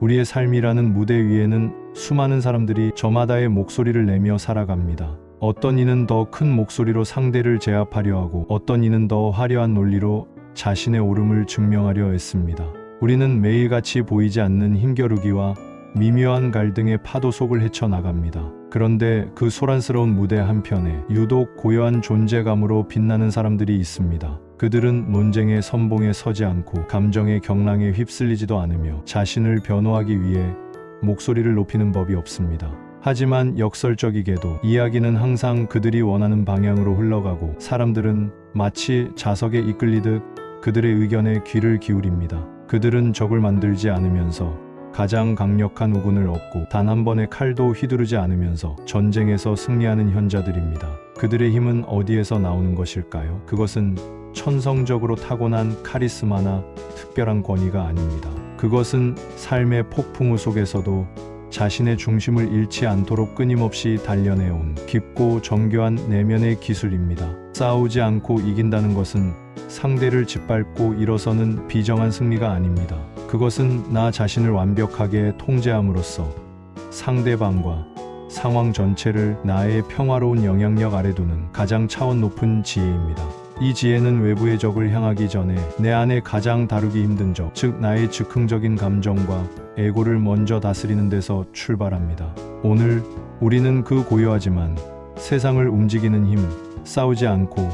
우리의 삶이라는 무대 위에는 수많은 사람들이 저마다의 목소리를 내며 살아갑니다. 어떤 이는 더 큰 목소리로 상대를 제압하려 하고 어떤 이는 더 화려한 논리로 자신의 옳음을 증명하려 했습니다. 우리는 매일같이 보이지 않는 힘겨루기와 미묘한 갈등의 파도 속을 헤쳐나갑니다. 그런데 그 소란스러운 무대 한편에 유독 고요한 존재감으로 빛나는 사람들이 있습니다. 그들은 논쟁의 선봉에 서지 않고 감정의 경랑에 휩쓸리지도 않으며 자신을 변호하기 위해 목소리를 높이는 법이 없습니다. 하지만 역설적이게도 이야기는 항상 그들이 원하는 방향으로 흘러가고 사람들은 마치 자석에 이끌리듯 그들의 의견에 귀를 기울입니다. 그들은 적을 만들지 않으면서 가장 강력한 우군을 얻고 단 한 번의 칼도 휘두르지 않으면서 전쟁에서 승리하는 현자들입니다. 그들의 힘은 어디에서 나오는 것일까요? 그것은 천성적으로 타고난 카리스마나 특별한 권위가 아닙니다. 그것은 삶의 폭풍우 속에서도 자신의 중심을 잃지 않도록 끊임없이 단련해온 깊고 정교한 내면의 기술입니다. 싸우지 않고 이긴다는 것은 상대를 짓밟고 일어서는 비정한 승리가 아닙니다. 그것은 나 자신을 완벽하게 통제함으로써 상대방과 상황 전체를 나의 평화로운 영향력 아래 두는 가장 차원 높은 지혜입니다. 이 지혜는 외부의 적을 향하기 전에 내 안에 가장 다루기 힘든 적, 즉 나의 즉흥적인 감정과 에고를 먼저 다스리는 데서 출발합니다. 오늘 우리는 그 고요하지만 세상을 움직이는 힘, 싸우지 않고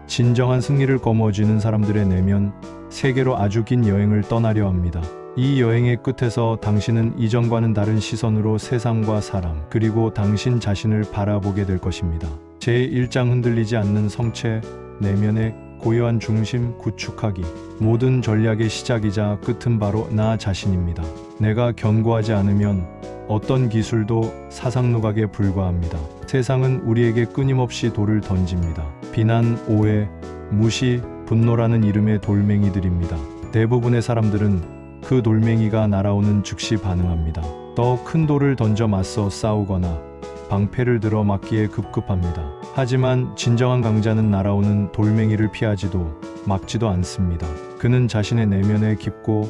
진정한 승리를 거머쥐는 사람들의 내면 세계로 아주 긴 여행을 떠나려 합니다. 이 여행의 끝에서 당신은 이전과는 다른 시선으로 세상과 사람, 그리고 당신 자신을 바라보게 될 것입니다. 제1장 흔들리지 않는 성체, 내면의 고요한 중심 구축하기. 모든 전략의 시작이자 끝은 바로 나 자신입니다. 내가 견고하지 않으면 어떤 기술도 사상누각에 불과합니다. 세상은 우리에게 끊임없이 돌을 던집니다. 비난, 오해, 무시, 분노라는 이름의 돌멩이들입니다. 대부분의 사람들은 그 돌멩이가 날아오는 즉시 반응합니다. 더 큰 돌을 던져 맞서 싸우거나 방패를 들어 막기에 급급합니다. 하지만 진정한 강자는 날아오는 돌멩이를 피하지도 막지도 않습니다. 그는 자신의 내면에 깊고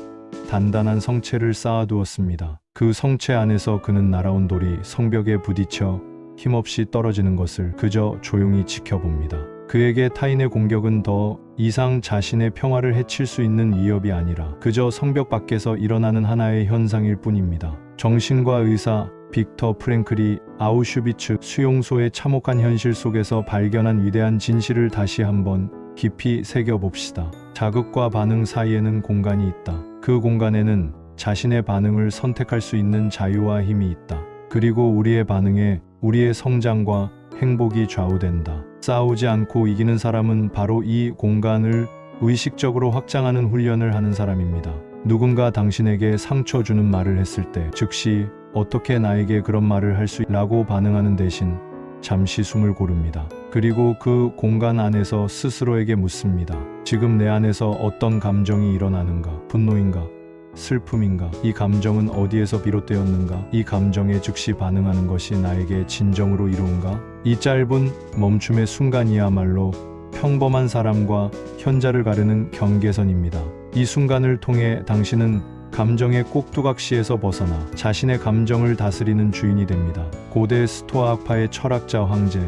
단단한 성체를 쌓아두었습니다. 그 성체 안에서 그는 날아온 돌이 성벽에 부딪혀 힘없이 떨어지는 것을 그저 조용히 지켜봅니다. 그에게 타인의 공격은 더 이상 자신의 평화를 해칠 수 있는 위협이 아니라 그저 성벽 밖에서 일어나는 하나의 현상일 뿐입니다. 정신과 의사 빅터 프랭클이 아우슈비츠 수용소의 참혹한 현실 속에서 발견한 위대한 진실을 다시 한번 깊이 새겨봅시다. 자극과 반응 사이에는 공간이 있다. 그 공간에는 자신의 반응을 선택할 수 있는 자유와 힘이 있다. 그리고 우리의 반응에 우리의 성장과 행복이 좌우된다. 싸우지 않고 이기는 사람은 바로 이 공간을 의식적으로 확장하는 훈련을 하는 사람입니다. 누군가 당신에게 상처 주는 말을 했을 때 즉시 어떻게 나에게 그런 말을 할 수 있라고 반응하는 대신 잠시 숨을 고릅니다. 그리고 그 공간 안에서 스스로에게 묻습니다. 지금 내 안에서 어떤 감정이 일어나는가? 분노인가? 슬픔인가? 이 감정은 어디에서 비롯되었는가? 이 감정에 즉시 반응하는 것이 나에게 진정으로 이로운가? 이 짧은 멈춤의 순간이야말로 평범한 사람과 현자를 가르는 경계선입니다. 이 순간을 통해 당신은 감정의 꼭두각시에서 벗어나 자신의 감정을 다스리는 주인이 됩니다. 고대 스토아 학파의 철학자 황제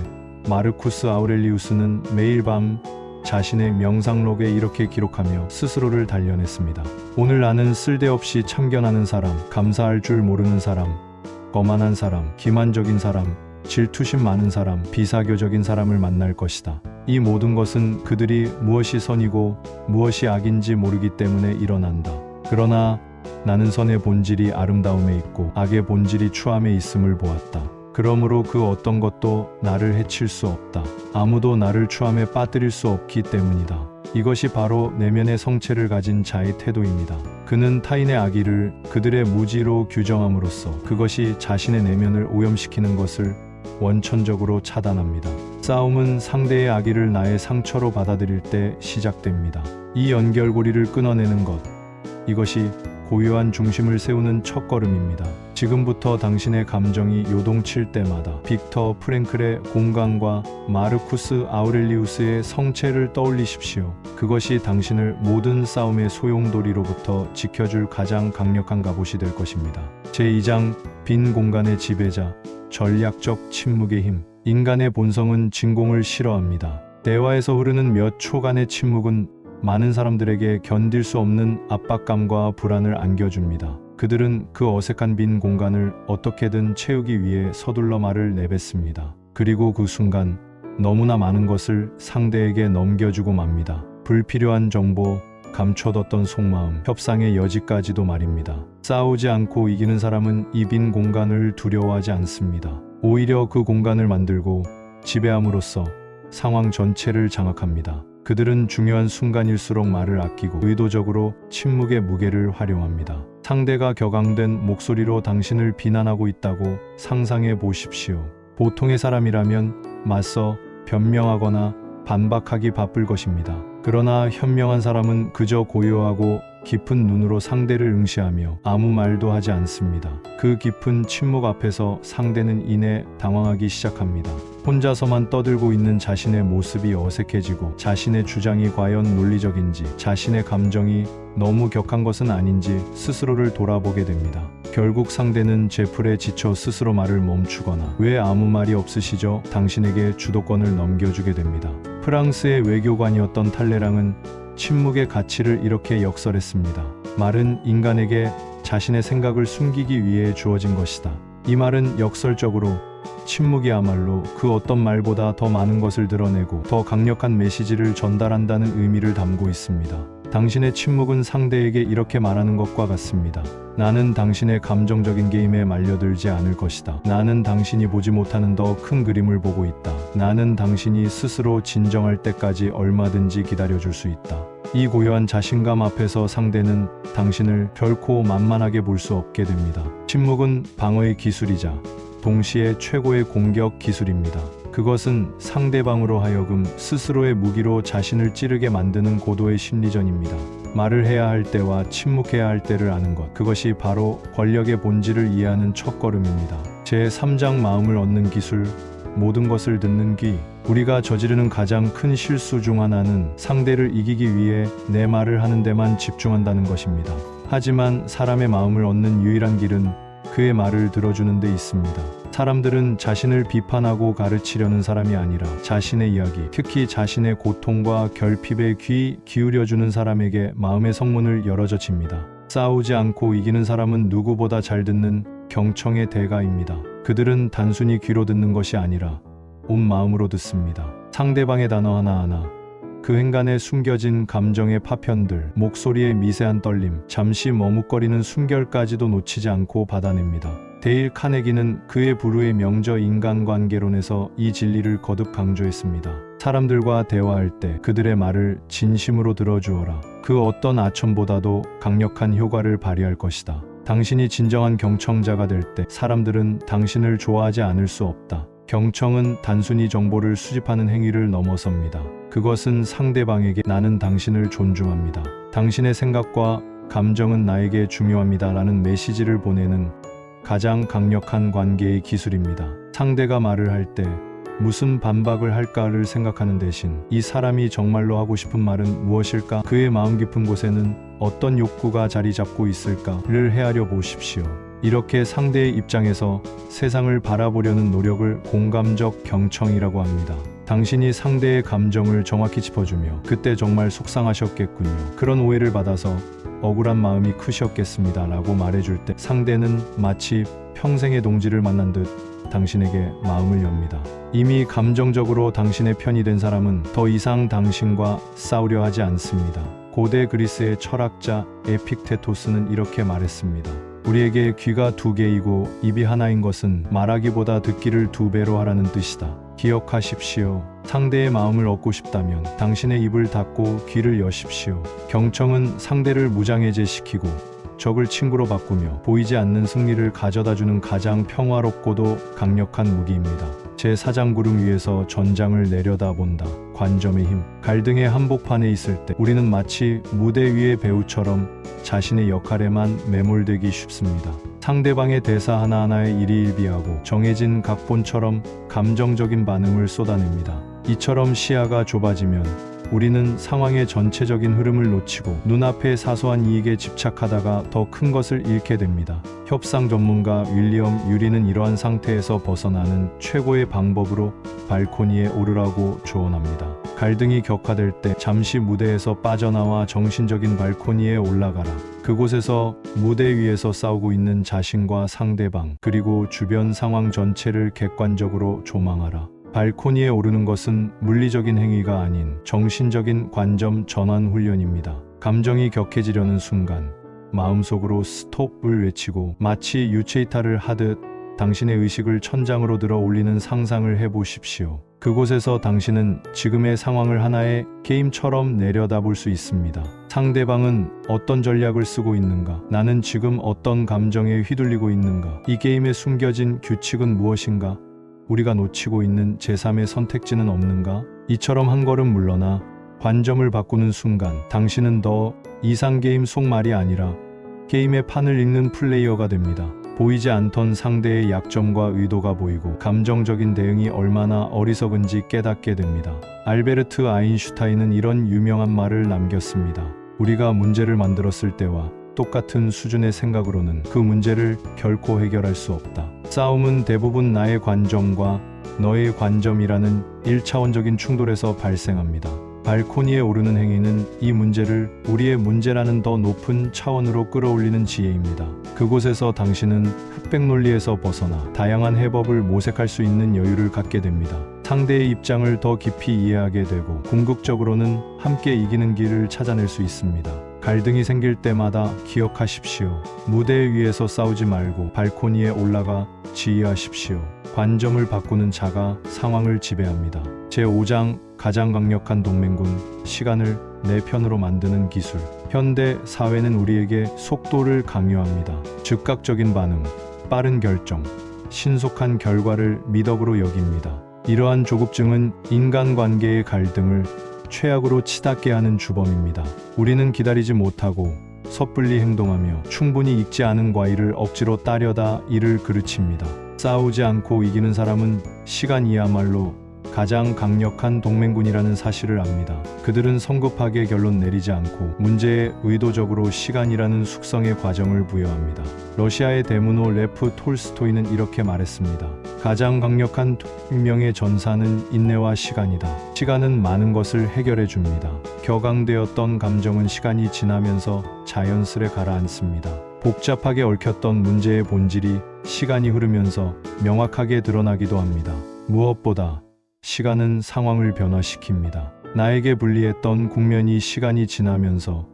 마르쿠스 아우렐리우스는 매일 밤 자신의 명상록에 이렇게 기록하며 스스로를 단련했습니다. 오늘 나는 쓸데없이 참견하는 사람, 감사할 줄 모르는 사람, 거만한 사람, 기만적인 사람, 질투심 많은 사람, 비사교적인 사람을 만날 것이다. 이 모든 것은 그들이 무엇이 선이고 무엇이 악인지 모르기 때문에 일어난다. 그러나 나는 선의 본질이 아름다움에 있고 악의 본질이 추함에 있음을 보았다. 그러므로 그 어떤 것도 나를 해칠 수 없다. 아무도 나를 추함에 빠뜨릴 수 없기 때문이다. 이것이 바로 내면의 성체를 가진 자의 태도입니다. 그는 타인의 악의를 그들의 무지로 규정함으로써 그것이 자신의 내면을 오염시키는 것을 원천적으로 차단합니다. 싸움은 상대의 악의를 나의 상처로 받아들일 때 시작됩니다. 이 연결고리를 끊어내는 것, 이것이 고요한 중심을 세우는 첫걸음입니다. 지금부터 당신의 감정이 요동칠 때마다 빅터 프랭클의 공간과 마르쿠스 아우렐리우스의 성체를 떠올리십시오. 그것이 당신을 모든 싸움의 소용돌이로부터 지켜줄 가장 강력한 갑옷이 될 것입니다. 제2장 빈 공간의 지배자, 전략적 침묵의 힘. 인간의 본성은 진공을 싫어합니다. 대화에서 흐르는 몇 초간의 침묵은 많은 사람들에게 견딜 수 없는 압박감과 불안을 안겨줍니다. 그들은 그 어색한 빈 공간을 어떻게든 채우기 위해 서둘러 말을 내뱉습니다. 그리고 그 순간 너무나 많은 것을 상대에게 넘겨주고 맙니다. 불필요한 정보, 감춰뒀던 속마음, 협상의 여지까지도 말입니다. 싸우지 않고 이기는 사람은 이 빈 공간을 두려워하지 않습니다. 오히려 그 공간을 만들고 지배함으로써 상황 전체를 장악합니다. 그들은 중요한 순간일수록 말을 아끼고 의도적으로 침묵의 무게를 활용합니다. 상대가 격앙된 목소리로 당신을 비난하고 있다고 상상해 보십시오. 보통의 사람이라면 맞서 변명하거나 반박하기 바쁠 것입니다. 그러나 현명한 사람은 그저 고요하고 깊은 눈으로 상대를 응시하며 아무 말도 하지 않습니다. 그 깊은 침묵 앞에서 상대는 이내 당황하기 시작합니다. 혼자서만 떠들고 있는 자신의 모습이 어색해지고 자신의 주장이 과연 논리적인지, 자신의 감정이 너무 격한 것은 아닌지 스스로를 돌아보게 됩니다. 결국 상대는 제풀에 지쳐 스스로 말을 멈추거나 왜 아무 말이 없으시죠? 당신에게 주도권을 넘겨주게 됩니다. 프랑스의 외교관이었던 탈레랑은 침묵의 가치를 이렇게 역설했습니다. 말은 인간에게 자신의 생각을 숨기기 위해 주어진 것이다. 이 말은 역설적으로 침묵이야말로 그 어떤 말보다 더 많은 것을 드러내고 더 강력한 메시지를 전달한다는 의미를 담고 있습니다. 당신의 침묵은 상대에게 이렇게 말하는 것과 같습니다. 나는 당신의 감정적인 게임에 말려들지 않을 것이다. 나는 당신이 보지 못하는 더 큰 그림을 보고 있다. 나는 당신이 스스로 진정할 때까지 얼마든지 기다려줄 수 있다. 이 고요한 자신감 앞에서 상대는 당신을 결코 만만하게 볼 수 없게 됩니다. 침묵은 방어의 기술이자 동시에 최고의 공격 기술입니다. 그것은 상대방으로 하여금 스스로의 무기로 자신을 찌르게 만드는 고도의 심리전입니다. 말을 해야 할 때와 침묵해야 할 때를 아는 것, 그것이 바로 권력의 본질을 이해하는 첫걸음입니다. 제3장 마음을 얻는 기술, 모든 것을 듣는 귀. 우리가 저지르는 가장 큰 실수 중 하나는 상대를 이기기 위해 내 말을 하는 데만 집중한다는 것입니다. 하지만 사람의 마음을 얻는 유일한 길은 그의 말을 들어주는 데 있습니다. 사람들은 자신을 비판하고 가르치려는 사람이 아니라 자신의 이야기, 특히 자신의 고통과 결핍에 귀 기울여주는 사람에게 마음의 성문을 열어젖힙니다. 싸우지 않고 이기는 사람은 누구보다 잘 듣는 경청의 대가입니다. 그들은 단순히 귀로 듣는 것이 아니라 온 마음으로 듣습니다. 상대방의 단어 하나하나, 그 행간에 숨겨진 감정의 파편들, 목소리의 미세한 떨림, 잠시 머뭇거리는 숨결까지도 놓치지 않고 받아냅니다. 데일 카네기는 그의 불후의 명저 인간관계론에서 이 진리를 거듭 강조했습니다. 사람들과 대화할 때 그들의 말을 진심으로 들어주어라. 그 어떤 아첨보다도 강력한 효과를 발휘할 것이다. 당신이 진정한 경청자가 될 때 사람들은 당신을 좋아하지 않을 수 없다. 경청은 단순히 정보를 수집하는 행위를 넘어섭니다. 그것은 상대방에게 나는 당신을 존중합니다. 당신의 생각과 감정은 나에게 중요합니다. 라는 메시지를 보내는 가장 강력한 관계의 기술입니다. 상대가 말을 할 때 무슨 반박을 할까를 생각하는 대신 이 사람이 정말로 하고 싶은 말은 무엇일까? 그의 마음 깊은 곳에는 어떤 욕구가 자리 잡고 있을까를 헤아려 보십시오. 이렇게 상대의 입장에서 세상을 바라보려는 노력을 공감적 경청이라고 합니다. 당신이 상대의 감정을 정확히 짚어주며 그때 정말 속상하셨겠군요. 그런 오해를 받아서 억울한 마음이 크셨겠습니다. 라고 말해줄 때 상대는 마치 평생의 동지를 만난 듯 당신에게 마음을 엽니다. 이미 감정적으로 당신의 편이 된 사람은 더 이상 당신과 싸우려 하지 않습니다. 고대 그리스의 철학자 에픽테토스는 이렇게 말했습니다. 우리에게 귀가 2개이고 입이 하나인 것은 말하기보다 듣기를 2배로 하라는 뜻이다. 기억하십시오. 상대의 마음을 얻고 싶다면 당신의 입을 닫고 귀를 여십시오. 경청은 상대를 무장해제시키고 적을 친구로 바꾸며 보이지 않는 승리를 가져다주는 가장 평화롭고도 강력한 무기입니다. 제 사장구름 위에서 전장을 내려다본다. 관점의 힘. 갈등의 한복판에 있을 때 우리는 마치 무대 위의 배우처럼 자신의 역할에만 매몰되기 쉽습니다. 상대방의 대사 하나하나에 일희일비하고 정해진 각본처럼 감정적인 반응을 쏟아냅니다. 이처럼 시야가 좁아지면 우리는 상황의 전체적인 흐름을 놓치고 눈앞의 사소한 이익에 집착하다가 더 큰 것을 잃게 됩니다. 협상 전문가 윌리엄 유리는 이러한 상태에서 벗어나는 최고의 방법으로 발코니에 오르라고 조언합니다. 갈등이 격화될 때 잠시 무대에서 빠져나와 정신적인 발코니에 올라가라. 그곳에서 무대 위에서 싸우고 있는 자신과 상대방, 그리고 주변 상황 전체를 객관적으로 조망하라. 발코니에 오르는 것은 물리적인 행위가 아닌 정신적인 관점 전환 훈련입니다. 감정이 격해지려는 순간 마음속으로 스톱을 외치고 마치 유체이탈을 하듯 당신의 의식을 천장으로 들어 올리는 상상을 해보십시오. 그곳에서 당신은 지금의 상황을 하나의 게임처럼 내려다볼 수 있습니다. 상대방은 어떤 전략을 쓰고 있는가? 나는 지금 어떤 감정에 휘둘리고 있는가? 이 게임에 숨겨진 규칙은 무엇인가? 우리가 놓치고 있는 제3의 선택지는 없는가? 이처럼 한 걸음 물러나 관점을 바꾸는 순간 당신은 더 이상 게임 속 말이 아니라 게임의 판을 읽는 플레이어가 됩니다. 보이지 않던 상대의 약점과 의도가 보이고 감정적인 대응이 얼마나 어리석은지 깨닫게 됩니다. 알베르트 아인슈타인은 이런 유명한 말을 남겼습니다. 우리가 문제를 만들었을 때와 똑같은 수준의 생각으로는 그 문제를 결코 해결할 수 없다. 싸움은 대부분 나의 관점과 너의 관점이라는 1차원적인 충돌에서 발생합니다. 발코니에 오르는 행위는 이 문제를 우리의 문제라는 더 높은 차원으로 끌어올리는 지혜입니다. 그곳에서 당신은 흑백 논리에서 벗어나 다양한 해법을 모색할 수 있는 여유를 갖게 됩니다. 상대의 입장을 더 깊이 이해하게 되고 궁극적으로는 함께 이기는 길을 찾아낼 수 있습니다. 갈등이 생길 때마다 기억하십시오. 무대 위에서 싸우지 말고 발코니에 올라가 지휘하십시오. 관점을 바꾸는 자가 상황을 지배합니다. 제5장 가장 강력한 동맹군, 시간을 내 편으로 만드는 기술. 현대 사회는 우리에게 속도를 강요합니다. 즉각적인 반응, 빠른 결정, 신속한 결과를 미덕으로 여깁니다. 이러한 조급증은 인간관계의 갈등을 최악으로 치닫게 하는 주범입니다. 우리는 기다리지 못하고 섣불리 행동하며 충분히 익지 않은 과일을 억지로 따려다 이를 그르칩니다. 싸우지 않고 이기는 사람은 시간이야말로 가장 강력한 동맹군이라는 사실을 압니다. 그들은 성급하게 결론 내리지 않고 문제에 의도적으로 시간이라는 숙성의 과정을 부여합니다. 러시아의 대문호 레프 톨스토이는 이렇게 말했습니다. 가장 강력한 동맹의 전사는 인내와 시간이다. 시간은 많은 것을 해결해 줍니다. 격앙되었던 감정은 시간이 지나면서 자연스레 가라앉습니다. 복잡하게 얽혔던 문제의 본질이 시간이 흐르면서 명확하게 드러나기도 합니다. 무엇보다 시간은 상황을 변화시킵니다. 나에게 불리했던 국면이 시간이 지나면서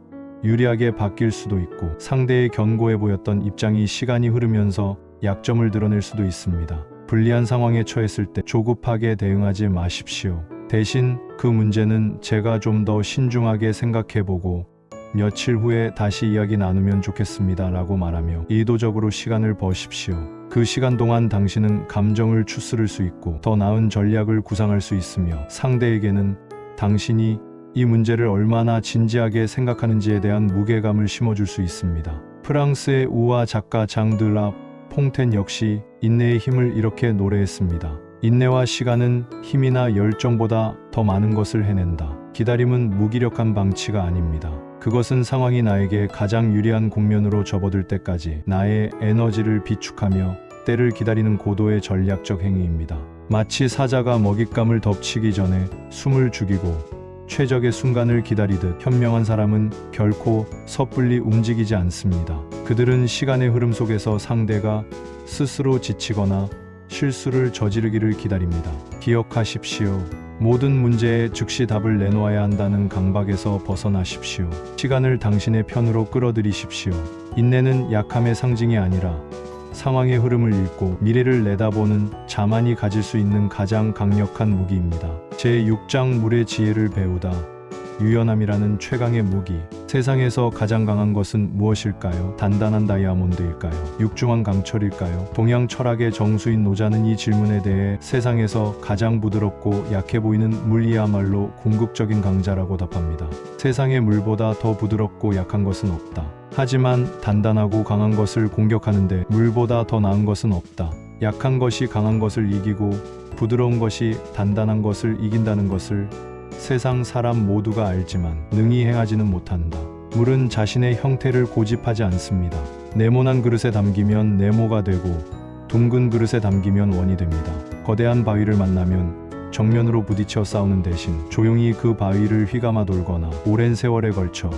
유리하게 바뀔 수도 있고 상대의 견고해 보였던 입장이 시간이 흐르면서 약점을 드러낼 수도 있습니다. 불리한 상황에 처했을 때 조급하게 대응하지 마십시오. 대신 그 문제는 제가 좀 더 신중하게 생각해보고 며칠 후에 다시 이야기 나누면 좋겠습니다 라고 말하며 의도적으로 시간을 버십시오. 그 시간 동안 당신은 감정을 추스를 수 있고 더 나은 전략을 구상할 수 있으며 상대에게는 당신이 이 문제를 얼마나 진지하게 생각하는지에 대한 무게감을 심어줄 수 있습니다. 프랑스의 우화 작가 장 드 라 퐁텐 역시 인내의 힘을 이렇게 노래했습니다. 인내와 시간은 힘이나 열정보다 더 많은 것을 해낸다. 기다림은 무기력한 방치가 아닙니다. 그것은 상황이 나에게 가장 유리한 국면으로 접어들 때까지 나의 에너지를 비축하며 때를 기다리는 고도의 전략적 행위입니다. 마치 사자가 먹잇감을 덮치기 전에 숨을 죽이고 최적의 순간을 기다리듯 현명한 사람은 결코 섣불리 움직이지 않습니다. 그들은 시간의 흐름 속에서 상대가 스스로 지치거나 실수를 저지르기를 기다립니다. 기억하십시오. 모든 문제에 즉시 답을 내놓아야 한다는 강박에서 벗어나십시오. 시간을 당신의 편으로 끌어들이십시오. 인내는 약함의 상징이 아니라 상황의 흐름을 읽고 미래를 내다보는 자만이 가질 수 있는 가장 강력한 무기입니다. 제6장 물의 지혜를 배우다. 유연함이라는 최강의 무기. 세상에서 가장 강한 것은 무엇일까요? 단단한 다이아몬드일까요? 육중한 강철일까요? 동양 철학의 정수인 노자는 이 질문에 대해 세상에서 가장 부드럽고 약해 보이는 물이야말로 궁극적인 강자라고 답합니다. 세상의 물보다 더 부드럽고 약한 것은 없다. 하지만 단단하고 강한 것을 공격하는데 물보다 더 나은 것은 없다. 약한 것이 강한 것을 이기고 부드러운 것이 단단한 것을 이긴다는 것을 세상 사람 모두가 알지만 능히 행하지는 못한다. 물은 자신의 형태를 고집하지 않습니다. 네모난 그릇에 담기면 네모가 되고 둥근 그릇에 담기면 원이 됩니다. 거대한 바위를 만나면 정면으로 부딪혀 싸우는 대신 조용히 그 바위를 휘감아 돌거나 오랜 세월에 걸쳐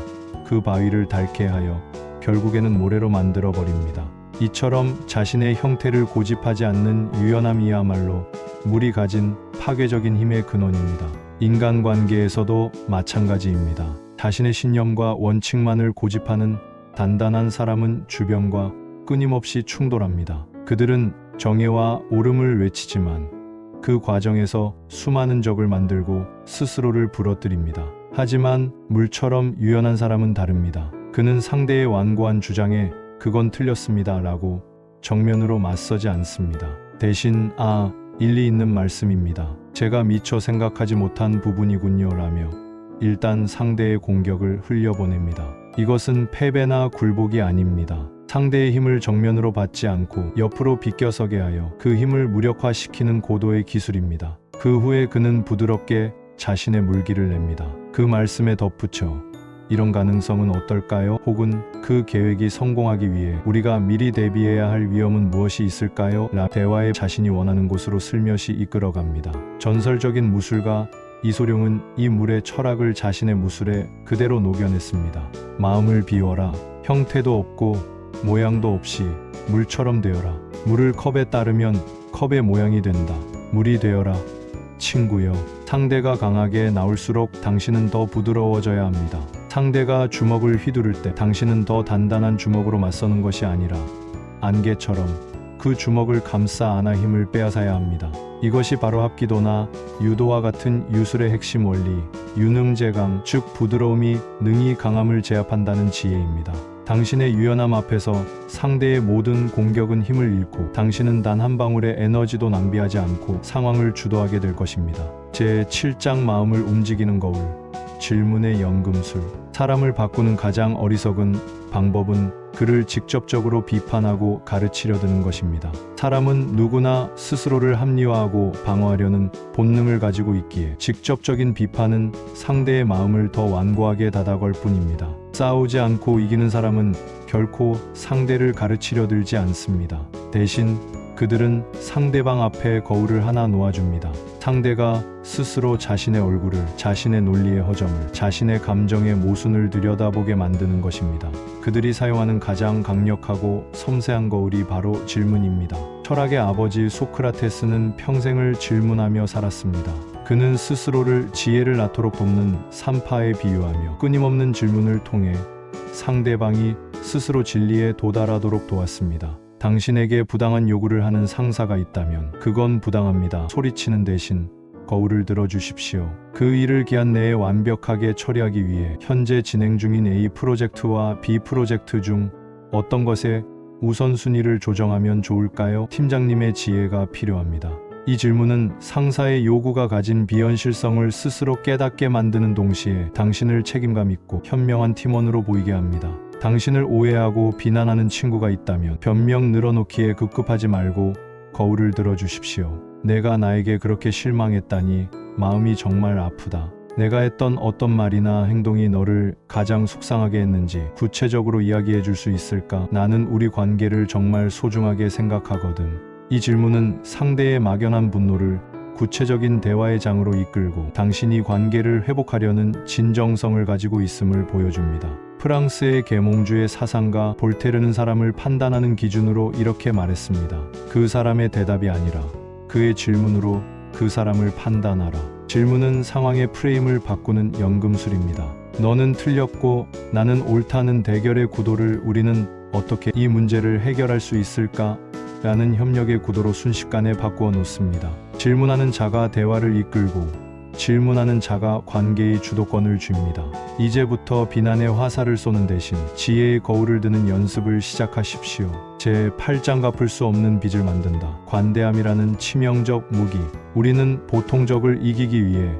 그 바위를 닳게 하여 결국에는 모래로 만들어 버립니다. 이처럼 자신의 형태를 고집하지 않는 유연함이야말로 물이 가진 파괴적인 힘의 근원입니다. 인간관계에서도 마찬가지입니다. 자신의 신념과 원칙만을 고집하는 단단한 사람은 주변과 끊임없이 충돌합니다. 그들은 정의와 옳음을 외치지만 그 과정에서 수많은 적을 만들고 스스로를 부러뜨립니다. 하지만 물처럼 유연한 사람은 다릅니다. 그는 상대의 완고한 주장에 그건 틀렸습니다 라고 정면으로 맞서지 않습니다. 대신 일리 있는 말씀입니다. 제가 미처 생각하지 못한 부분이군요 라며 일단 상대의 공격을 흘려보냅니다. 이것은 패배나 굴복이 아닙니다. 상대의 힘을 정면으로 받지 않고 옆으로 비껴서게 하여 그 힘을 무력화시키는 고도의 기술입니다. 그 후에 그는 부드럽게 자신의 물기를 냅니다. 그 말씀에 덧붙여 이런 가능성은 어떨까요? 혹은 그 계획이 성공하기 위해 우리가 미리 대비해야 할 위험은 무엇이 있을까요? 라 대화에 자신이 원하는 곳으로 슬며시 이끌어갑니다. 전설적인 무술가 이소룡은 이 물의 철학을 자신의 무술에 그대로 녹여냈습니다. 마음을 비워라. 형태도 없고 모양도 없이 물처럼 되어라. 물을 컵에 따르면 컵의 모양이 된다. 물이 되어라. 친구여. 상대가 강하게 나올수록 당신은 더 부드러워져야 합니다. 상대가 주먹을 휘두를 때 당신은 더 단단한 주먹으로 맞서는 것이 아니라 안개처럼 그 주먹을 감싸 안아 힘을 빼앗아야 합니다. 이것이 바로 합기도나 유도와 같은 유술의 핵심 원리, 유능제강, 즉 부드러움이 능히 강함을 제압한다는 지혜입니다. 당신의 유연함 앞에서 상대의 모든 공격은 힘을 잃고 당신은 단 한 방울의 에너지도 낭비하지 않고 상황을 주도하게 될 것입니다. 제7장 마음을 움직이는 거울. 질문의 연금술. 사람을 바꾸는 가장 어리석은 방법은 그를 직접적으로 비판하고 가르치려 드는 것입니다. 사람은 누구나 스스로를 합리화하고 방어하려는 본능을 가지고 있기에 직접적인 비판은 상대의 마음을 더 완고하게 다가걸 뿐입니다. 싸우지 않고 이기는 사람은 결코 상대를 가르치려 들지 않습니다. 대신 그들은 상대방 앞에 거울을 하나 놓아줍니다. 상대가 스스로 자신의 얼굴을, 자신의 논리의 허점을, 자신의 감정의 모순을 들여다보게 만드는 것입니다. 그들이 사용하는 가장 강력하고 섬세한 거울이 바로 질문입니다. 철학의 아버지 소크라테스는 평생을 질문하며 살았습니다. 그는 스스로를 지혜를 낳도록 돕는 산파에 비유하며 끊임없는 질문을 통해 상대방이 스스로 진리에 도달하도록 도왔습니다. 당신에게 부당한 요구를 하는 상사가 있다면 그건 부당합니다. 소리치는 대신 거울을 들어주십시오. 그 일을 기한 내에 완벽하게 처리하기 위해 현재 진행 중인 A 프로젝트와 B 프로젝트 중 어떤 것에 우선순위를 조정하면 좋을까요? 팀장님의 지혜가 필요합니다. 이 질문은 상사의 요구가 가진 비현실성을 스스로 깨닫게 만드는 동시에 당신을 책임감 있고 현명한 팀원으로 보이게 합니다. 당신을 오해하고 비난하는 친구가 있다면 변명 늘어놓기에 급급하지 말고 거울을 들어주십시오. 내가 나에게 그렇게 실망했다니 마음이 정말 아프다. 내가 했던 어떤 말이나 행동이 너를 가장 속상하게 했는지 구체적으로 이야기해 줄 수 있을까? 나는 우리 관계를 정말 소중하게 생각하거든. 이 질문은 상대의 막연한 분노를 구체적인 대화의 장으로 이끌고 당신이 관계를 회복하려는 진정성을 가지고 있음을 보여줍니다. 프랑스의 계몽주의 사상가 볼테르는 사람을 판단하는 기준으로 이렇게 말했습니다. 그 사람의 대답이 아니라 그의 질문으로 그 사람을 판단하라. 질문은 상황의 프레임을 바꾸는 연금술입니다. 너는 틀렸고 나는 옳다는 대결의 구도를 우리는 어떻게 이 문제를 해결할 수 있을까? 라는 협력의 구도로 순식간에 바꾸어 놓습니다. 질문하는 자가 대화를 이끌고 질문하는 자가 관계의 주도권을 줍니다. 이제부터 비난의 화살을 쏘는 대신 지혜의 거울을 드는 연습을 시작하십시오. 제 8장 갚을 수 없는 빚을 만든다. 관대함이라는 치명적 무기. 우리는 보통 적을 이기기 위해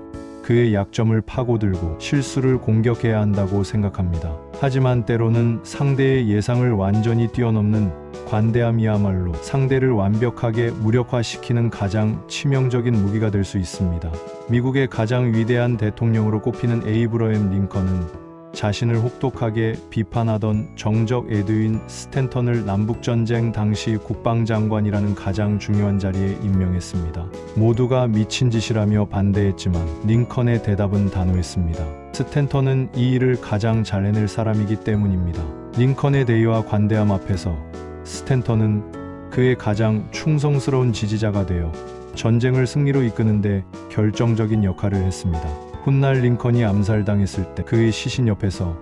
그의 약점을 파고들고 실수를 공격해야 한다고 생각합니다. 하지만 때로는 상대의 예상을 완전히 뛰어넘는 관대함이야말로 상대를 완벽하게 무력화시키는 가장 치명적인 무기가 될 수 있습니다. 미국의 가장 위대한 대통령으로 꼽히는 에이브러햄 링컨은 자신을 혹독하게 비판하던 정적 에드윈 스탠턴을 남북전쟁 당시 국방장관이라는 가장 중요한 자리에 임명했습니다. 모두가 미친 짓이라며 반대했지만 링컨의 대답은 단호했습니다. 스탠턴은 이 일을 가장 잘 해낼 사람이기 때문입니다. 링컨의 대의와 관대함 앞에서 스탠턴은 그의 가장 충성스러운 지지자가 되어 전쟁을 승리로 이끄는데 결정적인 역할을 했습니다. 훗날 링컨이 암살당했을 때 그의 시신 옆에서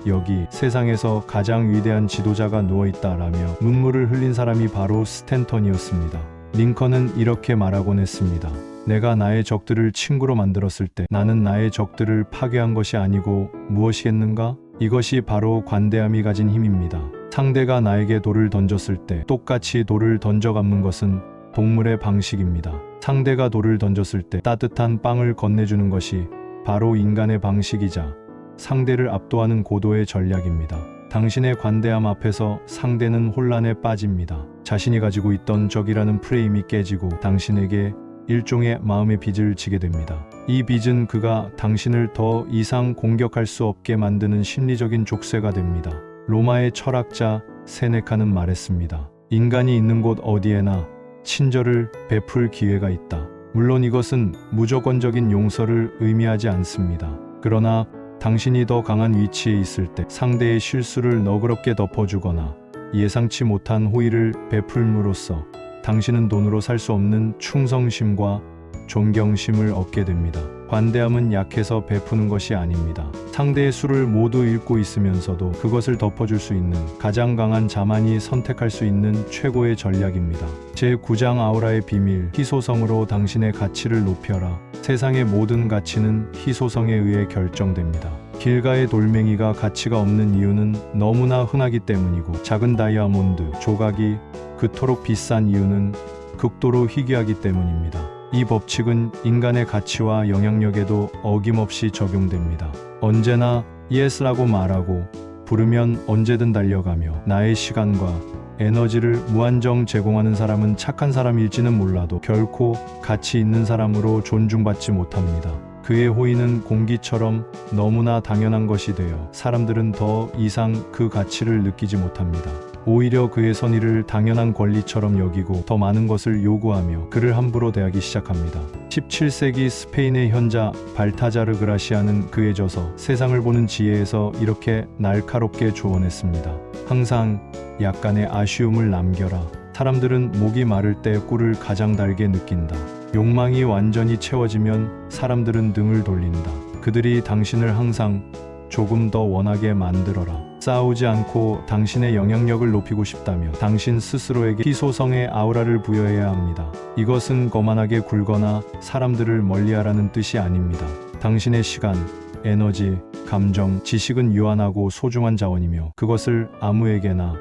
여기 세상에서 가장 위대한 지도자가 누워있다라며 눈물을 흘린 사람이 바로 스탠턴이었습니다. 링컨은 이렇게 말하곤 했습니다. 내가 나의 적들을 친구로 만들었을 때 나는 나의 적들을 파괴한 것이 아니고 무엇이겠는가? 이것이 바로 관대함이 가진 힘입니다. 상대가 나에게 돌을 던졌을 때 똑같이 돌을 던져 갚는 것은 동물의 방식입니다. 상대가 돌을 던졌을 때 따뜻한 빵을 건네주는 것이 바로 인간의 방식이자 상대를 압도하는 고도의 전략입니다. 당신의 관대함 앞에서 상대는 혼란에 빠집니다. 자신이 가지고 있던 적이라는 프레임이 깨지고 당신에게 일종의 마음의 빚을 지게 됩니다. 이 빚은 그가 당신을 더 이상 공격할 수 없게 만드는 심리적인 족쇄가 됩니다. 로마의 철학자 세네카는 말했습니다. 인간이 있는 곳 어디에나 친절을 베풀 기회가 있다. 물론 이것은 무조건적인 용서를 의미하지 않습니다. 그러나 당신이 더 강한 위치에 있을 때 상대의 실수를 너그럽게 덮어주거나 예상치 못한 호의를 베풀므로써 당신은 돈으로 살 수 없는 충성심과 존경심을 얻게 됩니다. 관대함은 약해서 베푸는 것이 아닙니다. 상대의 수를 모두 잃고 있으면서도 그것을 덮어줄 수 있는 가장 강한 자만이 선택할 수 있는 최고의 전략입니다. 제9장 아우라의 비밀. 희소성으로 당신의 가치를 높여라. 세상의 모든 가치는 희소성에 의해 결정됩니다. 길가의 돌멩이가 가치가 없는 이유는 너무나 흔하기 때문이고 작은 다이아몬드 조각이 그토록 비싼 이유는 극도로 희귀하기 때문입니다. 이 법칙은 인간의 가치와 영향력에도 어김없이 적용됩니다. 언제나 yes라고 말하고 부르면 언제든 달려가며 나의 시간과 에너지를 무한정 제공하는 사람은 착한 사람일지는 몰라도 결코 가치 있는 사람으로 존중받지 못합니다. 그의 호의는 공기처럼 너무나 당연한 것이 되어 사람들은 더 이상 그 가치를 느끼지 못합니다. 오히려 그의 선의를 당연한 권리처럼 여기고 더 많은 것을 요구하며 그를 함부로 대하기 시작합니다. 17세기 스페인의 현자 발타자르 그라시아는 그의 저서 세상을 보는 지혜에서 이렇게 날카롭게 조언했습니다. 항상 약간의 아쉬움을 남겨라. 사람들은 목이 마를 때 꿀을 가장 달게 느낀다. 욕망이 완전히 채워지면 사람들은 등을 돌린다. 그들이 당신을 항상 조금 더 원하게 만들어라. 싸우지 않고 당신의 영향력을 높이고 싶다면 당신 스스로에게 희소성의 아우라를 부여해야 합니다. 이것은 거만하게 굴거나 사람들을 멀리하라는 뜻이 아닙니다. 당신의 시간, 에너지, 감정, 지식은 유한하고 소중한 자원이며 그것을 아무에게나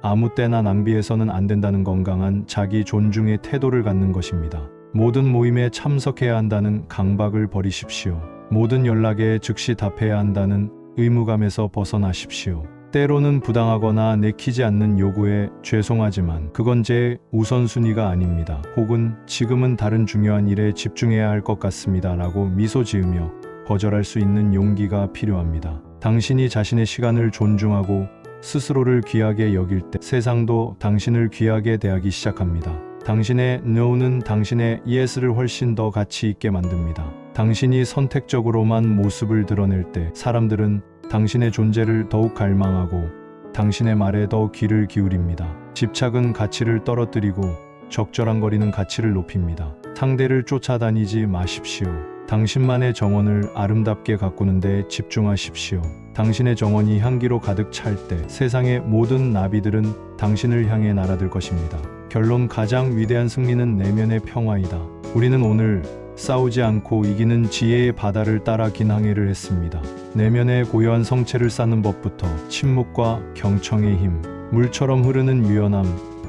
아무 때나 낭비해서는 안 된다는 건강한 자기 존중의 태도를 갖는 것입니다. 모든 모임에 참석해야 한다는 강박을 버리십시오. 모든 연락에 즉시 답해야 한다는 의무감에서 벗어나십시오. 때로는 부당하거나 내키지 않는 요구에 죄송하지만 그건 제 우선순위가 아닙니다. 혹은 지금은 다른 중요한 일에 집중해야 할 것 같습니다. 라고 미소 지으며 거절할 수 있는 용기가 필요합니다. 당신이 자신의 시간을 존중하고 스스로를 귀하게 여길 때 세상도 당신을 귀하게 대하기 시작합니다. 당신의 no는 당신의 yes를 훨씬 더 가치 있게 만듭니다. 당신이 선택적으로만 모습을 드러낼 때 사람들은 당신의 존재를 더욱 갈망하고 당신의 말에 더 귀를 기울입니다. 집착은 가치를 떨어뜨리고 적절한 거리는 가치를 높입니다. 상대를 쫓아다니지 마십시오. 당신만의 정원을 아름답게 가꾸는 데 집중하십시오. 당신의 정원이 향기로 가득 찰 때 세상의 모든 나비들은 당신을 향해 날아들 것입니다. 결론, 가장 위대한 승리는 내면의 평화이다. 우리는 오늘 싸우지 않고 이기는 지혜의 바다를 따라 긴 항해를 했습니다. 내면의 고요한 성체를 쌓는 법부터 침묵과 경청의 힘, 물처럼 흐르는 유연함,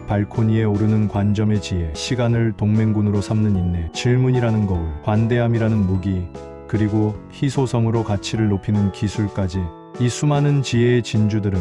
발코니에 오르는 관점의 지혜, 시간을 동맹군으로 삼는 인내, 질문이라는 거울, 관대함이라는 무기, 그리고 희소성으로 가치를 높이는 기술까지, 이 수많은 지혜의 진주들은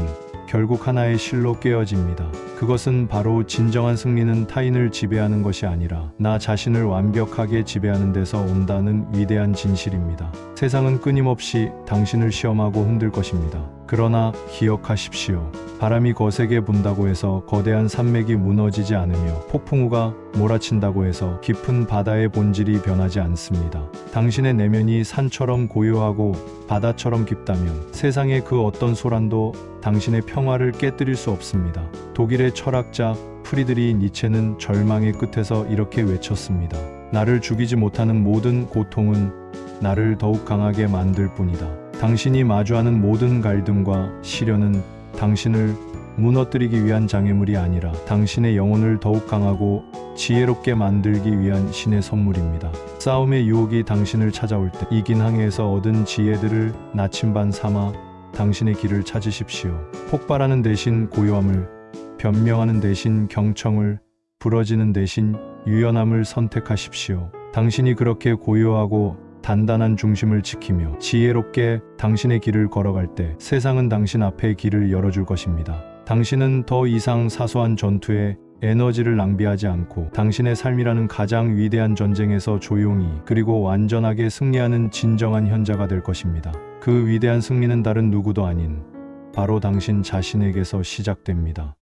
결국 하나의 실로 깨어집니다. 그것은 바로 진정한 승리는 타인을 지배하는 것이 아니라 나 자신을 완벽하게 지배하는 데서 온다는 위대한 진실입니다. 세상은 끊임없이 당신을 시험하고 흔들 것입니다. 그러나 기억하십시오. 바람이 거세게 분다고 해서 거대한 산맥이 무너지지 않으며 폭풍우가 몰아친다고 해서 깊은 바다의 본질이 변하지 않습니다. 당신의 내면이 산처럼 고요하고 바다처럼 깊다면 세상의 그 어떤 소란도 당신의 평화를 깨뜨릴 수 없습니다. 독일의 철학자 프리드리히 니체는 절망의 끝에서 이렇게 외쳤습니다. 나를 죽이지 못하는 모든 고통은 나를 더욱 강하게 만들 뿐이다. 당신이 마주하는 모든 갈등과 시련은 당신을 무너뜨리기 위한 장애물이 아니라 당신의 영혼을 더욱 강하고 지혜롭게 만들기 위한 신의 선물입니다. 싸움의 유혹이 당신을 찾아올 때 이긴 항해에서 얻은 지혜들을 나침반 삼아 당신의 길을 찾으십시오. 폭발하는 대신 고요함을, 변명하는 대신 경청을, 부러지는 대신 유연함을 선택하십시오. 당신이 그렇게 고요하고 단단한 중심을 지키며 지혜롭게 당신의 길을 걸어갈 때 세상은 당신 앞에 길을 열어줄 것입니다. 당신은 더 이상 사소한 전투에 에너지를 낭비하지 않고 당신의 삶이라는 가장 위대한 전쟁에서 조용히 그리고 완전하게 승리하는 진정한 현자가 될 것입니다. 그 위대한 승리는 다른 누구도 아닌 바로 당신 자신에게서 시작됩니다.